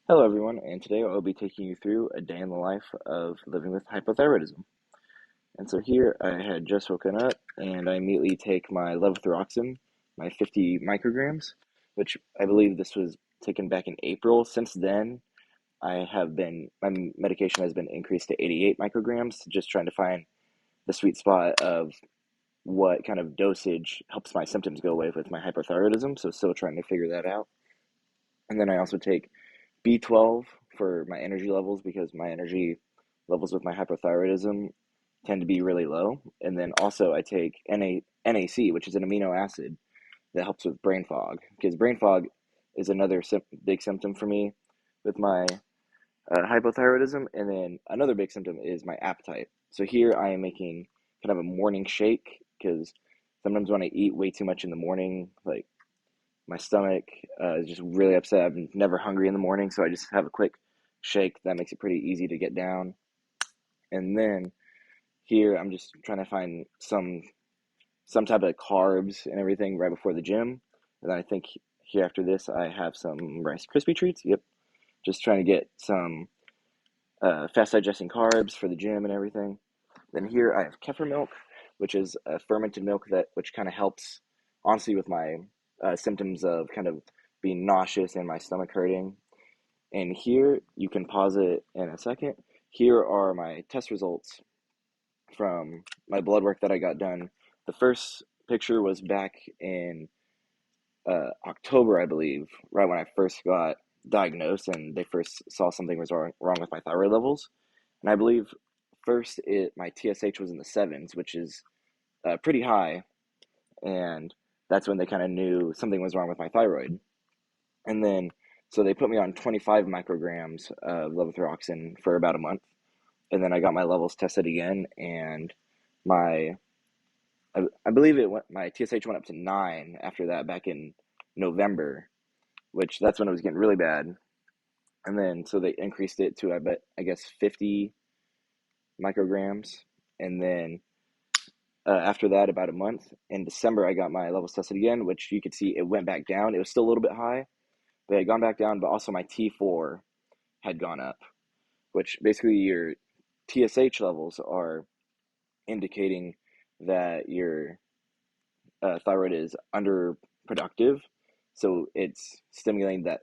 Hello, everyone, and today I'll be taking you through a day in the life of living with hypothyroidism. And so here I had just woken up, and I immediately take my levothyroxine, my 50 micrograms, which I believe this was taken back in April. Since then, my medication has been increased to 88 micrograms, just trying to find the sweet spot of what kind of dosage helps my symptoms go away with my hypothyroidism. So still trying to figure that out. And then I also take B12 for my energy levels because my energy levels with my hypothyroidism tend to be really low. And then also I take NAC, which is an amino acid that helps with brain fog because brain fog is another big symptom for me with my hypothyroidism. And then another big symptom is my appetite. So here I am making kind of a morning shake because sometimes when I eat way too much in the morning, like my stomach is just really upset. I'm never hungry in the morning, so I just have a quick shake that makes it pretty easy to get down. And then here I'm just trying to find some type of carbs and everything right before the gym. And then I think here after this I have some Rice Krispie treats. Yep, just trying to get some fast digesting carbs for the gym and everything. Then here I have kefir milk, which is a fermented milk that which kind of helps honestly with my symptoms of kind of being nauseous and my stomach hurting. And here you can pause it in a second. Here are my test results from my blood work that I got done. The first picture was back in October, I believe, right when I first got diagnosed and they first saw something was wrong with my thyroid levels. And I believe first my TSH was in the sevens, which is pretty high, and that's when they kind of knew something was wrong with my thyroid. And then so they put me on 25 micrograms of levothyroxine for about a month, and then I got my levels tested again, and my I believe my TSH went up to 9 after that back in November, which that's when it was getting really bad. And then so they increased it to I guess 50 micrograms, and then after that, about a month in December, I got my levels tested again, which you could see it went back down. It was still a little bit high, but it had gone back down. But also my T4 had gone up, which basically your TSH levels are indicating that your thyroid is underproductive. So it's stimulating that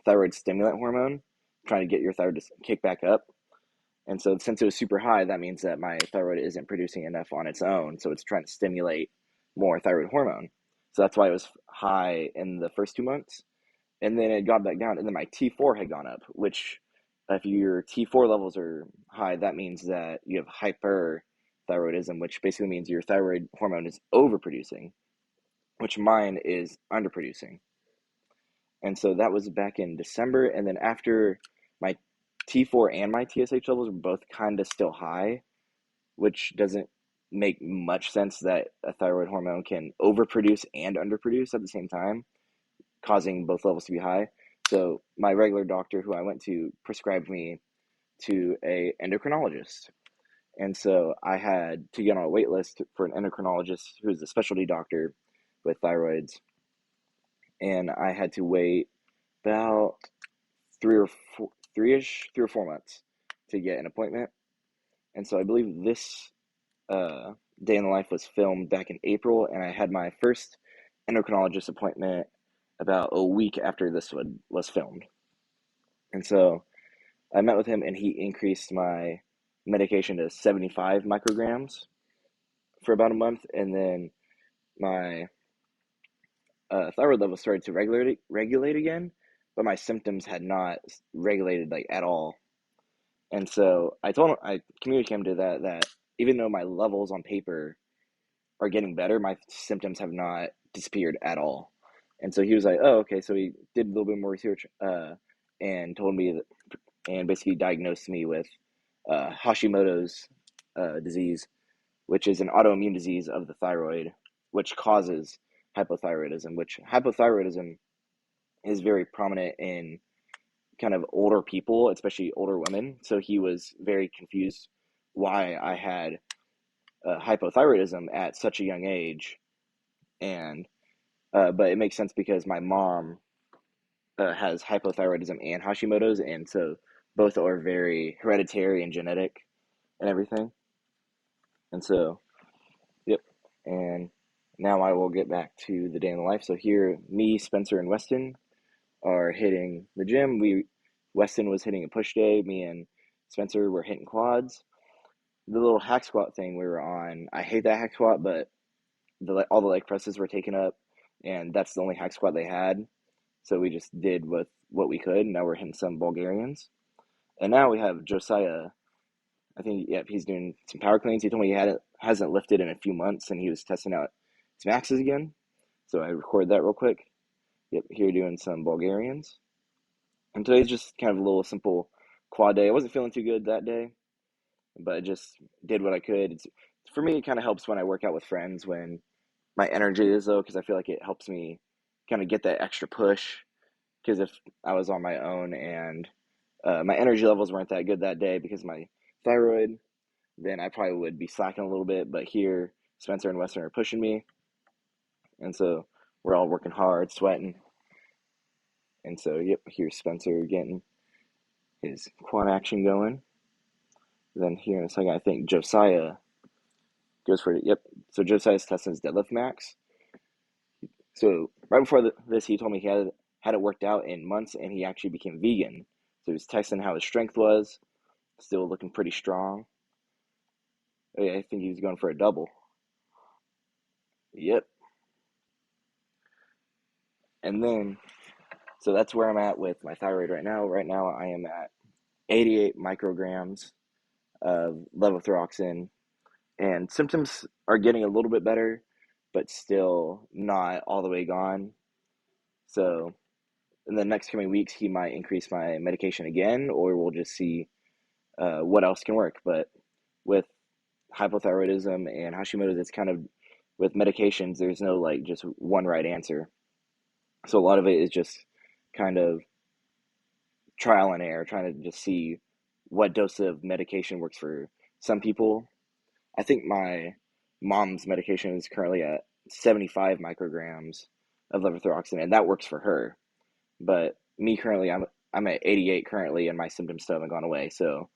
thyroid stimulant hormone, trying to get your thyroid to kick back up. And so since it was super high, that means that my thyroid isn't producing enough on its own. So it's trying to stimulate more thyroid hormone. So that's why it was high in the first 2 months. And then it got back down. And then my T4 had gone up, which if your T4 levels are high, that means that you have hyperthyroidism, which basically means your thyroid hormone is overproducing, which mine is underproducing. And so that was back in December. And then after my T4 and my TSH levels were both kind of still high, which doesn't make much sense that a thyroid hormone can overproduce and underproduce at the same time, causing both levels to be high. So my regular doctor who I went to prescribed me to a endocrinologist. And so I had to get on a wait list for an endocrinologist who's a specialty doctor with thyroids. And I had to wait about 3 or 4 months to get an appointment. And so I believe this day in the life was filmed back in April, and I had my first endocrinologist appointment about a week after this one was filmed. And so I met with him, and he increased my medication to 75 micrograms for about a month, and then my thyroid level started to regulate again, but my symptoms had not regulated like at all. And so I communicated to that even though my levels on paper are getting better, my symptoms have not disappeared at all. And so he was like, "Oh, okay." So he did a little bit more research, and told me that, and basically diagnosed me with Hashimoto's disease, which is an autoimmune disease of the thyroid, which causes hypothyroidism. Which hypothyroidism is very prominent in kind of older people, especially older women. So he was very confused why I had hypothyroidism at such a young age, and but it makes sense because my mom has hypothyroidism and Hashimoto's, and so both are very hereditary and genetic and everything. And so, yep. And now I will get back to the day in the life. So here, me, Spencer, and Weston are hitting the gym. Weston was hitting a push day. Me and Spencer were hitting quads. The little hack squat thing we were on, I hate that hack squat, but all the leg presses were taken up, and that's the only hack squat they had. So we just did with what we could. And now we're hitting some Bulgarians. And now we have Josiah. I think, yep, he's doing some power cleans. He told me hasn't lifted in a few months, and he was testing out his maxes again. So I recorded that real quick. Yep, here doing some Bulgarians. And today's just kind of a little simple quad day. I wasn't feeling too good that day, but I just did what I could. For me, it kind of helps when I work out with friends when my energy is low, because I feel like it helps me kind of get that extra push. Because if I was on my own and my energy levels weren't that good that day because of my thyroid, then I probably would be slacking a little bit. But here, Spencer and Weston are pushing me, and so we're all working hard, sweating. And so, yep, here's Spencer getting his quad action going. Then here in a second, I think Josiah goes for it. Yep, so Josiah's testing his deadlift max. So right before this, he told me he hadn't worked out in months, and he actually became vegan. So he was testing how his strength was, still looking pretty strong. Oh, yeah, I think he was going for a double. Yep. And then, so that's where I'm at with my thyroid right now. Right now, I am at 88 micrograms of levothyroxine, and symptoms are getting a little bit better, but still not all the way gone. So in the next coming weeks, he might increase my medication again, or we'll just see what else can work. But with hypothyroidism and Hashimoto's, it's kind of, with medications, there's no like just one right answer. So a lot of it is just kind of trial and error, trying to just see what dose of medication works for some people. I think my mom's medication is currently at 75 micrograms of levothyroxine, and that works for her. But me currently, I'm at 88 currently, and my symptoms still haven't gone away. So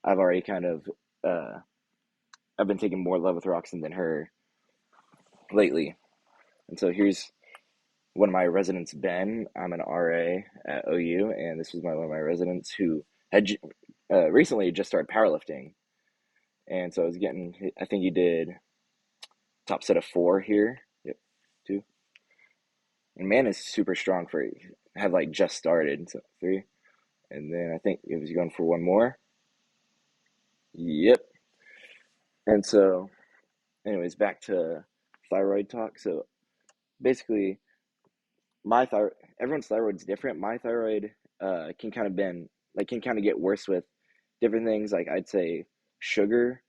I've already kind of I've been taking more levothyroxine than her lately. And so here's one of my residents, Ben. I'm an RA at OU, and this was one of my residents who had recently just started powerlifting. And so I was getting, I think he did top set of 4 here. Yep, 2. And man is super strong for, had like just started, so 3. And then I think it was going for 1 more. Yep. And so, anyways, back to thyroid talk. So basically, my thyroid, everyone's thyroid's different. My thyroid can kind of can kind of get worse with different things. Like I'd say sugar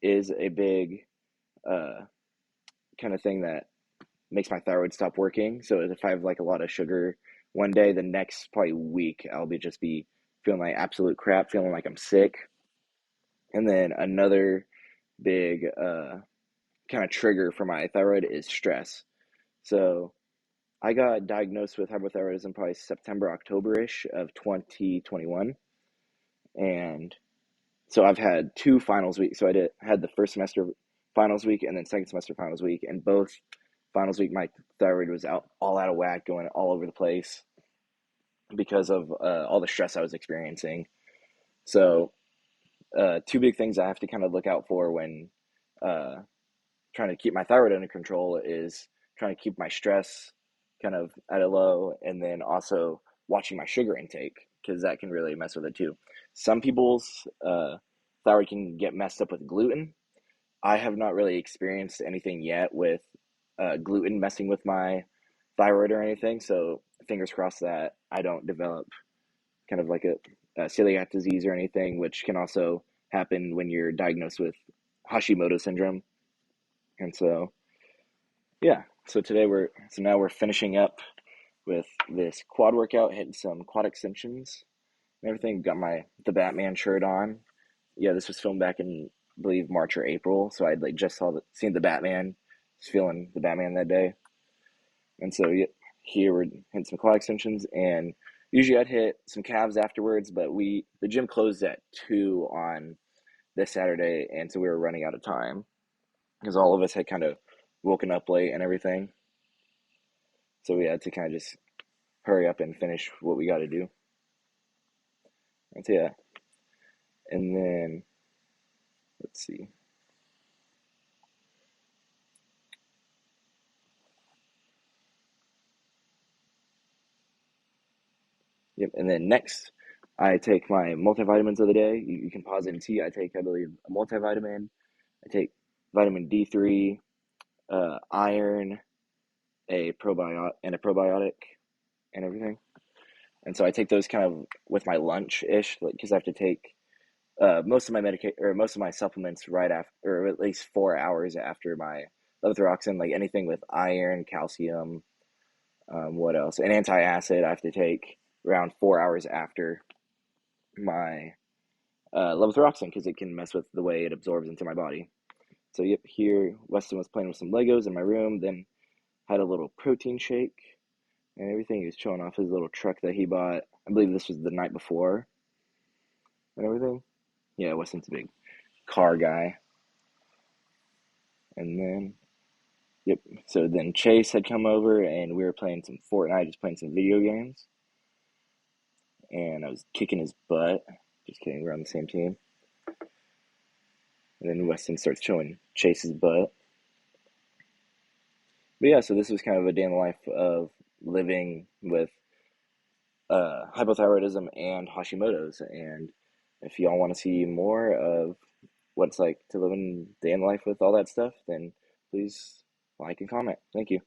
is a big kind of thing that makes my thyroid stop working. So if I have like a lot of sugar one day, the next probably week I'll just be feeling like absolute crap, feeling like I'm sick. And then another big kind of trigger for my thyroid is stress. So I got diagnosed with hypothyroidism probably September, October-ish of 2021. And so I've had 2 finals weeks. So had the first semester finals week and then second semester finals week. And both finals week, my thyroid was all out of whack, going all over the place because of all the stress I was experiencing. So 2 big things I have to kind of look out for when trying to keep my thyroid under control is trying to keep my stress kind of at a low, and then also watching my sugar intake, because that can really mess with it too. Some people's thyroid can get messed up with gluten. I have not really experienced anything yet with gluten messing with my thyroid or anything, so fingers crossed that I don't develop kind of like a celiac disease or anything, which can also happen when you're diagnosed with Hashimoto syndrome. And so, yeah, so now we're finishing up with this quad workout, hitting some quad extensions and everything. Got the Batman shirt on. Yeah, this was filmed back in, I believe, March or April, so I'd like just seen the Batman, just feeling the Batman that day. And so, yeah, here we're hitting some quad extensions, and usually I'd hit some calves afterwards, but the gym closed at 2 on this Saturday, and so we were running out of time because all of us had kind of woken up late and everything. So we had to kind of just hurry up and finish what we got to do. And so, yeah. And then, let's see. Yep. And then next, I take my multivitamins of the day. You can pause it in T. I take, I believe, a multivitamin. I take vitamin D3, iron, a probiotic, and everything. And so I take those kind of with my lunch ish, because I have to take most of my most of my supplements right after, or at least 4 hours after my levothyroxine. Like anything with iron, calcium, what else? An antacid I have to take around 4 hours after my levothyroxine because it can mess with the way it absorbs into my body. So yep, here Weston was playing with some Legos in my room, then had a little protein shake and everything. He was showing off his little truck that he bought. I believe this was the night before and everything. Yeah, Weston's a big car guy. And then, yep, so then Chase had come over and we were playing some Fortnite, just playing some video games. And I was kicking his butt. Just kidding, we're on the same team. And then Weston starts showing Chase's butt. But yeah, so this was kind of a day in the life of living with hypothyroidism and Hashimoto's. And if y'all want to see more of what it's like to live in day in the life with all that stuff, then please like and comment. Thank you.